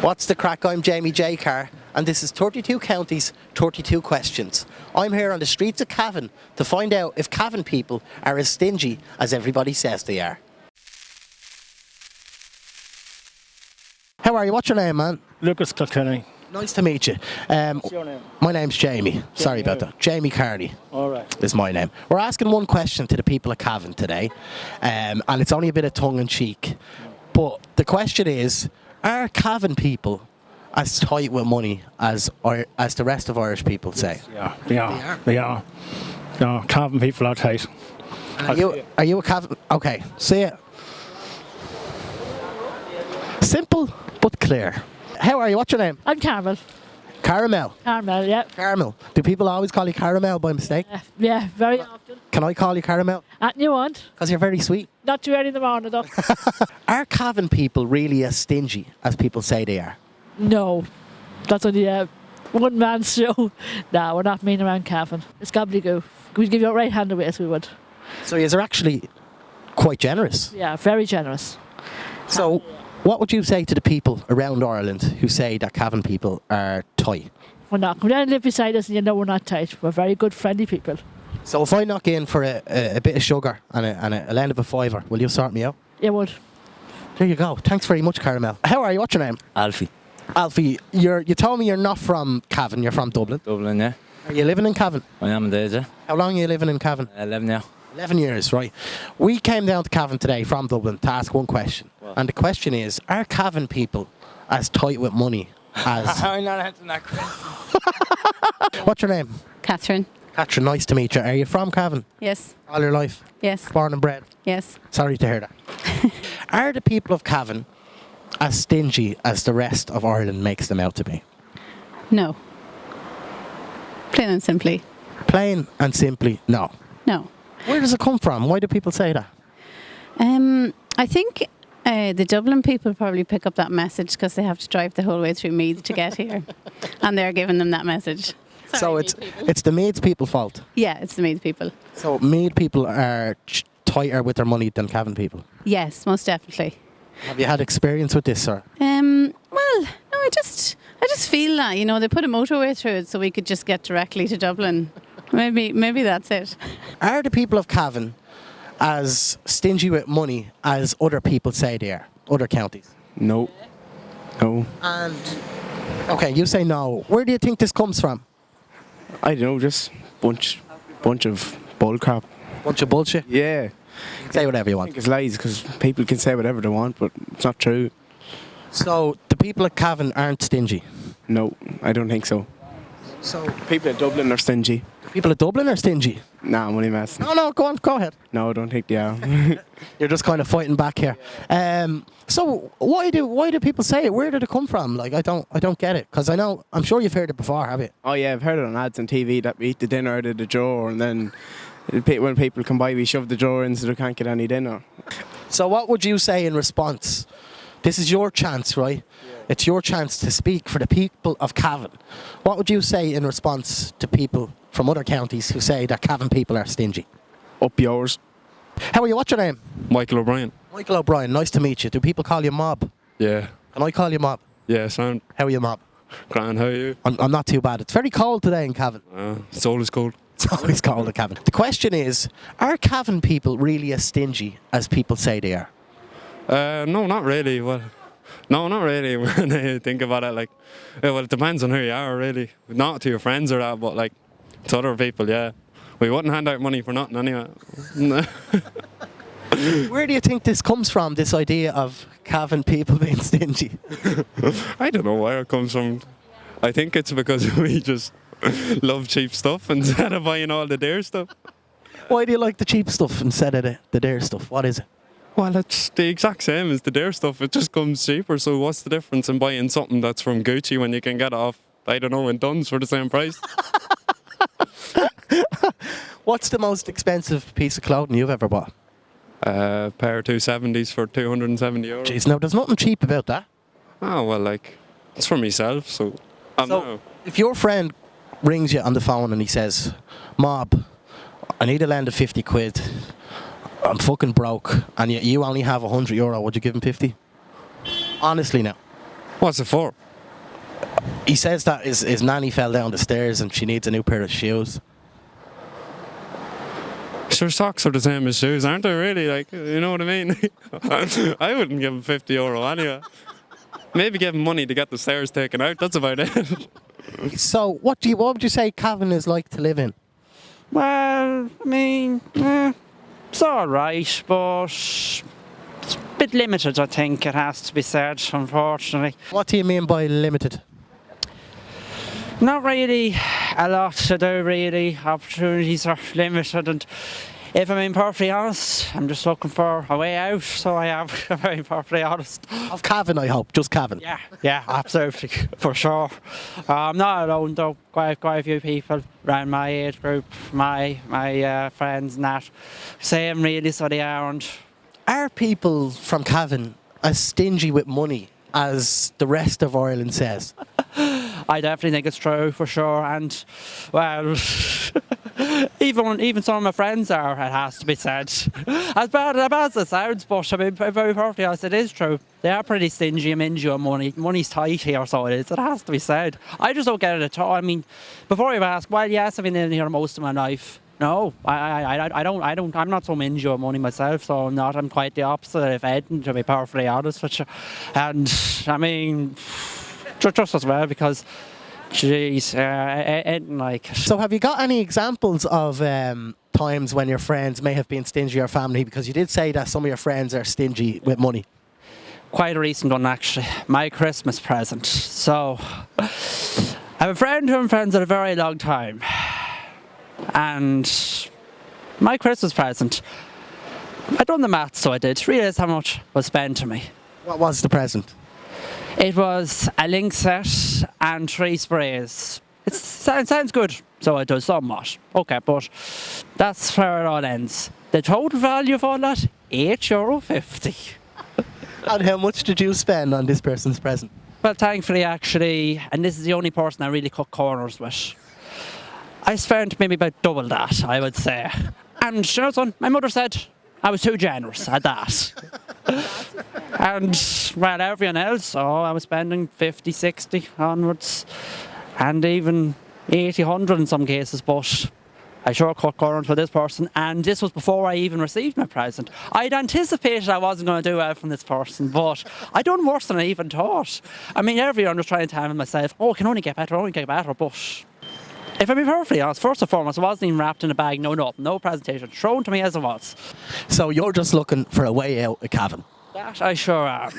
What's the crack? I'm Jamie J. Carr, and this is 32 Counties, 32 Questions. I'm here on the streets of Cavan to find out if Cavan people are as stingy as everybody says they are. How are you? What's your name, man? Lucas Kilkenny. Nice to meet you. What's your name? My name's Jamie. Sorry about that. Jamie Carney All right. is my name. We're asking one question to the people of Cavan today, and it's only a bit of tongue-in-cheek. But the question is, are Cavan people as tight with money as the rest of Irish people say? Yeah, they are. No, Cavan people are tight. Are you a Cavan? Okay, say it. Simple but clear. How are you? What's your name? I'm Carmel. Caramel. Carmel, yeah. Caramel. Do people always call you Caramel by mistake? Yeah, very often. Can I call you Caramel? You want? Because you're very sweet. Not too early in the morning, though. Are Cavan people really as stingy as people say they are? No. That's only a one-man show. No, we're not mean around Cavan. It's gobbledygook. We'd give you a right hand away as we would. So you're actually quite generous. Yeah, very generous. So what would you say to the people around Ireland who say that Cavan people are tight? We're not. Come down and live beside us and you know we're not tight. We're very good, friendly people. So if I knock in for a bit of sugar and a lend of a fiver, will you sort me out? You would. There you go. Thanks very much, Caramel. How are you? What's your name? Alfie. Alfie, you told me you're not from Cavan, you're from Dublin. Dublin, yeah. Are you living in Cavan? I am indeed, yeah. How long are you living in Cavan? 11 now. 11 years, right. We came down to Cavan today from Dublin to ask one question. What? And the question is, are Cavan people as tight with money as... I'm not answering that question. What's your name? Catherine. Catherine, nice to meet you. Are you from Cavan? Yes. All your life? Yes. Born and bred? Yes. Sorry to hear that. Are the people of Cavan as stingy as the rest of Ireland makes them out to be? No. Plain and simply. Plain and simply, no. No. Where does it come from? Why do people say that? I think the Dublin people probably pick up that message because they have to drive the whole way through Meath to get here. And they're giving them that message. So it's the Meath people's fault. Yeah, it's the Meath people. So Meath people are tighter with their money than Cavan people. Yes, most definitely. Have you had experience with this, sir? Well, no, I just feel that, they put a motorway through it so we could just get directly to Dublin. Maybe that's it. Are the people of Cavan as stingy with money as other people say they are, other counties? No. No. And, okay, you say no. Where do you think this comes from? I don't know, just bunch of bull crap. Bunch of bullshit? Yeah. Say whatever you I want. think it's lies because people can say whatever they want, but it's not true. So, the people of Cavan aren't stingy? No, I don't think so. So, People in Dublin are stingy. the people of Dublin are stingy? Nah, I'm only messing. No, go on, go ahead. No, I don't think they are. You're just kind of fighting back here. So why do people say it? Where did it come from? Like I don't get it because I'm sure you've heard it before, have you? Oh yeah, I've heard it on ads on TV that we eat the dinner out of the drawer and then when people come by we shove the drawer in so they can't get any dinner. So what would you say in response? This is your chance, right? Yeah. It's your chance to speak for the people of Cavan. What would you say in response to people from other counties who say that Cavan people are stingy? Up yours. How are you? What's your name? Michael O'Brien. Michael O'Brien, nice to meet you. Do people call you Mob? Yeah. Can I call you Mob? Yeah, sound How are you, Mob? grand. How are you? I'm not too bad. It's very cold today in Cavan. It's always cold. It's always cold in Cavan. The question is, are Cavan people really as stingy as people say they are? No, not really. Well, no, not really. When I think about it, it depends on who you are, really. Not to your friends or that, but to other people, yeah. We wouldn't hand out money for nothing anyway. Where do you think this comes from, this idea of Cavan people being stingy? I don't know where it comes from. I think it's because we just love cheap stuff instead of buying all the dear stuff. Why do you like the cheap stuff instead of the dear stuff? What is it? Well, it's the exact same as the dear stuff. It just comes cheaper. So what's the difference in buying something that's from Gucci when you can get it off, I don't know, in Duns for the same price? What's the most expensive piece of clothing you've ever bought? A pair of 270s for €270. Jeez, no, there's nothing cheap about that. Oh, well, it's for myself, so... So, if your friend rings you on the phone and he says, Mob, I need a lend of 50 quid, I'm fucking broke, and you only have €100, would you give him 50? Honestly now. What's it for? He says that his nanny fell down the stairs and she needs a new pair of shoes. Sure, socks are the same as shoes, aren't they, really? Like, you know what I mean? I wouldn't give him €50 anyway. Maybe give him money to get the stairs taken out, that's about it. So what would you say Cavan is like to live in? Well, I mean, it's all right, but it's a bit limited, I think it has to be said, unfortunately. What do you mean by limited? Not really a lot to do, really. Opportunities are limited, and if I'm being perfectly honest, I'm just looking for a way out, so I am, if I'm being perfectly honest. Of Cavan, I hope. Just Cavan. Yeah, absolutely, for sure. I'm not alone, though. Quite a few people around my age group, my friends and that. Same, really, so they aren't. Are people from Cavan as stingy with money as the rest of Ireland says? I definitely think it's true, for sure, and, well, even some of my friends are, it has to be said. As bad as it sounds, but I mean, very perfectly honest, it is true. They are pretty stingy and mingy on money. Money's tight here, so it is. It has to be said. I just don't get it at all. I mean, before you ask, well, yes, I've been in here most of my life. No, I don't. I'm not so mingy on money myself, so I'm not. I'm quite the opposite, if anything, to be perfectly honest with you. And I mean, just as well, because, jeez, anything like. So have you got any examples of times when your friends may have been stingy or family? Because you did say that some of your friends are stingy with money. Quite a recent one, actually. My Christmas present. So, I have a friend who I'm friends with a very long time. And my Christmas present, I'd done the maths, so I did. Realised how much was spent to me. What was the present? It was a link set and 3 sprays. It sounds good, so it does somewhat. Okay, but that's where it all ends. The total value of all that, €8.50. And how much did you spend on this person's present? Well, thankfully, actually, and this is the only person I really cut corners with, I spent maybe about double that, I would say. And you know, son, my mother said I was too generous at that. And, well, everyone else, I was spending 50, 60 onwards, and even 80, 100 in some cases, but I sure cut corners for this person, and this was before I even received my present. I'd anticipated I wasn't going to do well from this person, but I done worse than I even thought. I mean, everyone was trying to tell myself, it can only get better, but if I'm being perfectly honest, first and foremost, it wasn't even wrapped in a bag, no presentation, thrown to me as it was. So you're just looking for a way out of Cavan? That I sure am.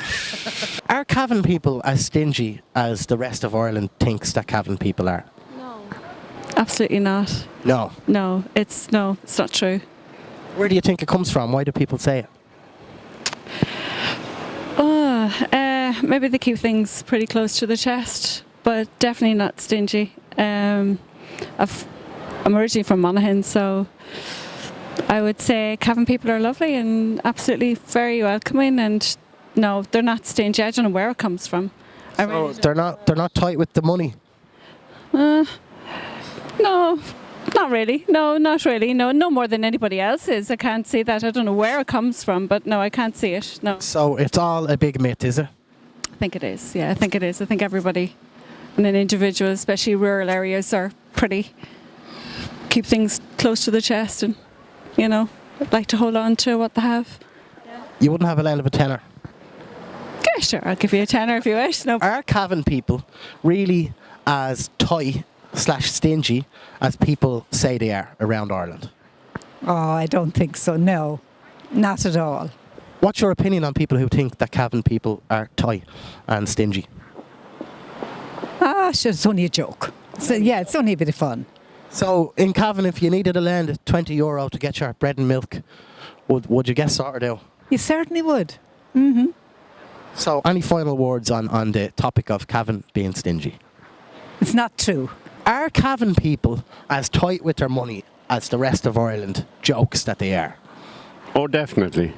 Are Cavan people as stingy as the rest of Ireland thinks that Cavan people are? Absolutely not. No. No, it's not true. Where do you think it comes from? Why do people say it? Maybe they keep things pretty close to the chest, but definitely not stingy. I'm originally from Monaghan, so I would say Cavan people are lovely and absolutely very welcoming, and no, they're not stingy. I don't know where it comes from. So they're not tight with the money? No, not really. No, not really. No more than anybody else is. I can't see that. I don't know where it comes from, but no, I can't see it. No. So it's all a big myth, is it? I think it is. Yeah, I think it is. I think everybody and an individual, especially rural areas, are pretty keep things close to the chest and, like to hold on to what they have. You wouldn't have a land of a tenner? Yeah, sure. I'll give you a tenner if you wish. No. Are Cavan people really as tight/stingy as people say they are around Ireland? Oh, I don't think so, no. Not at all. What's your opinion on people who think that Cavan people are tight and stingy? Sure, it's only a joke. So, yeah, it's only a bit of fun. So in Cavan, if you needed to lend €20 to get your bread and milk, would you get sorted out? You certainly would. Mm-hmm. So any final words on the topic of Cavan being stingy? It's not true. Are Cavan people as tight with their money as the rest of Ireland jokes that they are? Oh, definitely.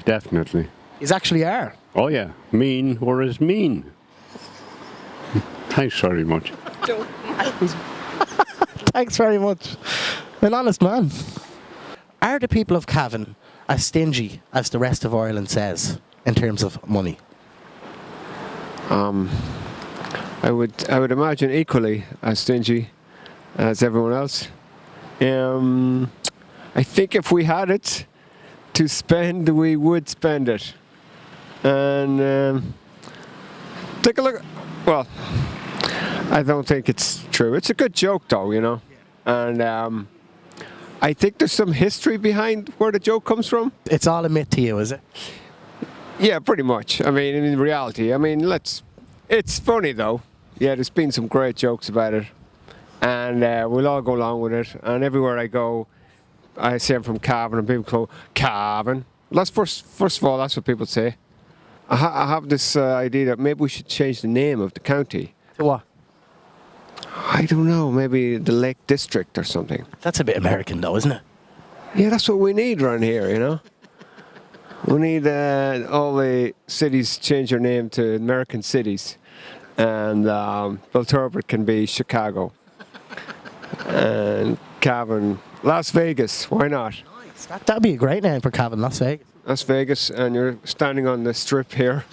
Is actually are? Oh, yeah. Mean or as mean. Thanks very much. Thanks very much. An honest man. Are the people of Cavan as stingy as the rest of Ireland says in terms of money? I would imagine equally as stingy as everyone else. I think if we had it to spend, we would spend it. And take a look. Well, I don't think it's true. It's a good joke, though, you know. And I think there's some history behind where the joke comes from. It's all a myth to you, is it? Yeah, pretty much. I mean, in reality, it's funny though. Yeah, there's been some great jokes about it. And we'll all go along with it. And everywhere I go, I say I'm from Cavan and people go, Cavan. That's first of all, that's what people say. I have this idea that maybe we should change the name of the county. To what? I don't know, maybe the Lake District or something. That's a bit American though, isn't it? Yeah, that's what we need around here, you know. We need all the cities change their name to American cities. And Belturbet can be Chicago. And Cavan, Las Vegas, why not? Nice. That'd be a great name for Cavan, Las Vegas. Las Vegas, and you're standing on the strip here.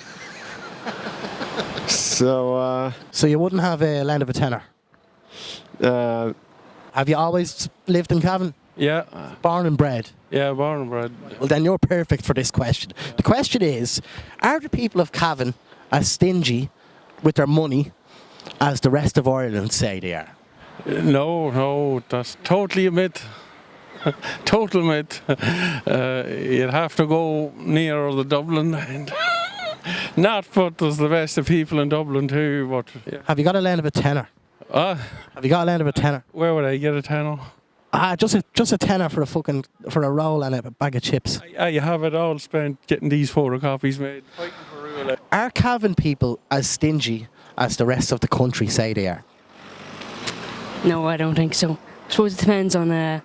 So you wouldn't have a land of a tenner? Have you always lived in Cavan? Yeah. Born and bred? Yeah, born and bred. Well, then you're perfect for this question. The question is, are the people of Cavan as stingy with their money as the rest of Ireland say they are? No, that's totally a myth. Total myth. You'd have to go near the Dublin and not but there's the best of people in Dublin too. But yeah. Have you got a land of a tenner? Have you got a land of a tenner? Where would I get a tenner? Just a tenner for a roll and a bag of chips. You have it all spent getting these photocopies made. Are Cavan people as stingy as the rest of the country say they are? No, I don't think so. I suppose it depends on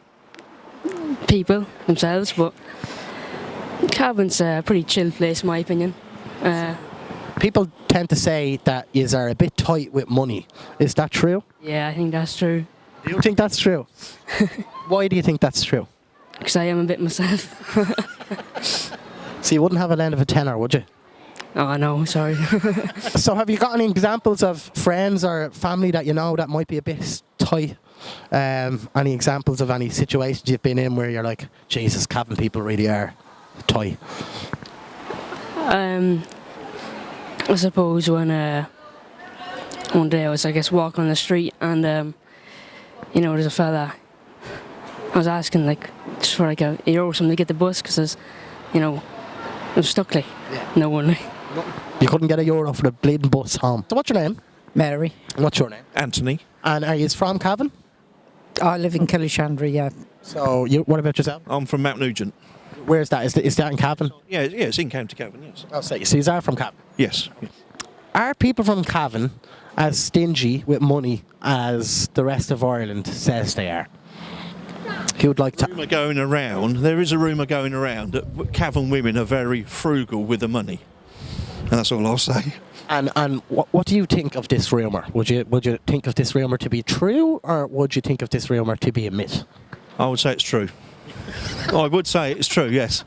people themselves, but Cavan's a pretty chill place in my opinion. People tend to say that yous are a bit tight with money. Is that true? Yeah, I think that's true. Do you think that's true? Why do you think that's true? Because I am a bit myself. So you wouldn't have a land of a tenner, would you? Oh no, sorry. So have you got any examples of friends or family that you know that might be a bit tight? Any examples of any situations you've been in where you're like, Jesus, Cavan people really are tight? I suppose when one day I was, I guess, walking on the street and there's a fella. I was asking just for a euro or something to get the bus because I was stuck no one. You couldn't get a euro for the bleeding bus home. So what's your name? Mary. And what's your name? Anthony. And are you from Cavan? I live in Killishandra, yeah. So what about yourself? I'm from Mount Nugent. Where's that? Is that in Cavan? Yeah, it's in County Cavan, yes. Oh, so you are from Cavan? Yes. Are people from Cavan as stingy with money as the rest of Ireland says they are? Who would like to? There is a rumour going around that Cavan women are very frugal with the money. And that's all I'll say. And what do you think of this rumour? Would you think of this rumour to be true, or would you think of this rumour to be a myth? I would say it's true. I would say it's true, yes.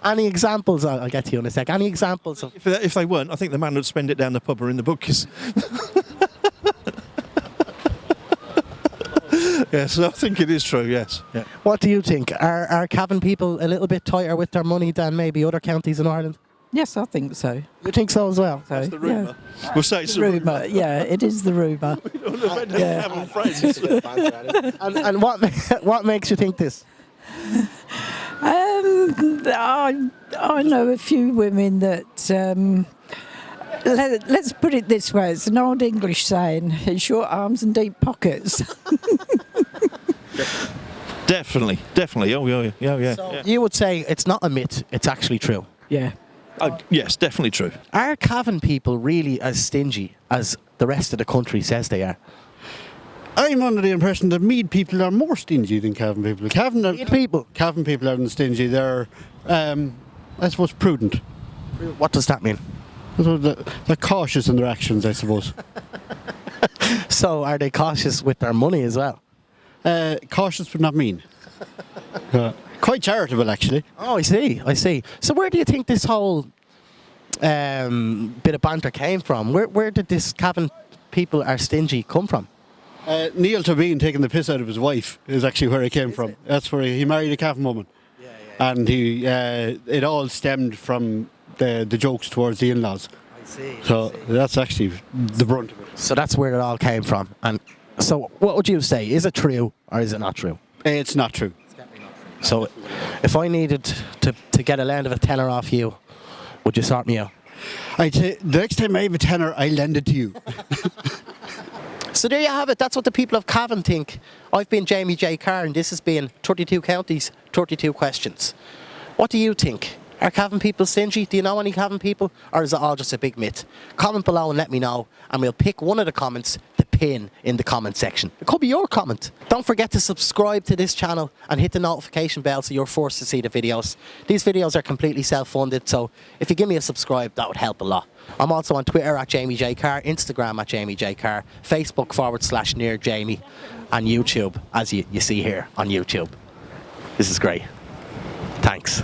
Any examples? I'll get to you in a sec. Any examples of... If they weren't, I think the man would spend it down the pub or in the bookies. Yes, I think it is true, yes. Yeah. What do you think? Are Cavan people a little bit tighter with their money than maybe other counties in Ireland? Yes, I think so. You think so as well? That's the rumour. Yeah. We'll say it's the rumour. Yeah, it is the rumour. We don't have any Cavan friends. And what makes you think this? I know a few women that, let's put it this way, it's an old English saying, short arms and deep pockets. Definitely. Oh, yeah. So you would say it's not a myth, it's actually true? Yeah. Yes, definitely true. Are Cavan people really as stingy as the rest of the country says they are? I'm under the impression that Meath people are more stingy than Cavan people. Cavan people aren't stingy. They're, I suppose, prudent. What does that mean? They're cautious in their actions, I suppose. So are they cautious with their money as well? Cautious but not mean. Quite charitable, actually. Oh, I see. So where do you think this whole bit of banter came from? Where did this Cavan people are stingy come from? Neil Tabine taking the piss out of his wife is actually where it came from. That's where he married a Cavan woman. And it all stemmed from the jokes towards the in-laws. I see. So that's actually the brunt of it. So that's where it all came from. And so what would you say? Is it true or is it not true? It's not true. So if I needed to get a lend of a tenner off you, would you sort me out? I'd say the next time I have a tenner, I lend it to you. So there you have it. That's what the people of Cavan think. I've been Jamie J. Carr and this has been 32 Counties, 32 Questions. What do you think? Are Cavan people stingy? Do you know any Cavan people? Or is it all just a big myth? Comment below and let me know. And we'll pick one of the comments to pin in the comment section. It could be your comment. Don't forget to subscribe to this channel and hit the notification bell so you're forced to see the videos. These videos are completely self-funded, so if you give me a subscribe, that would help a lot. I'm also on Twitter at Jamie J. Carr, Instagram at Jamie J. Carr, Facebook /near Jamie, and YouTube, as you see here on YouTube. This is great. Thanks.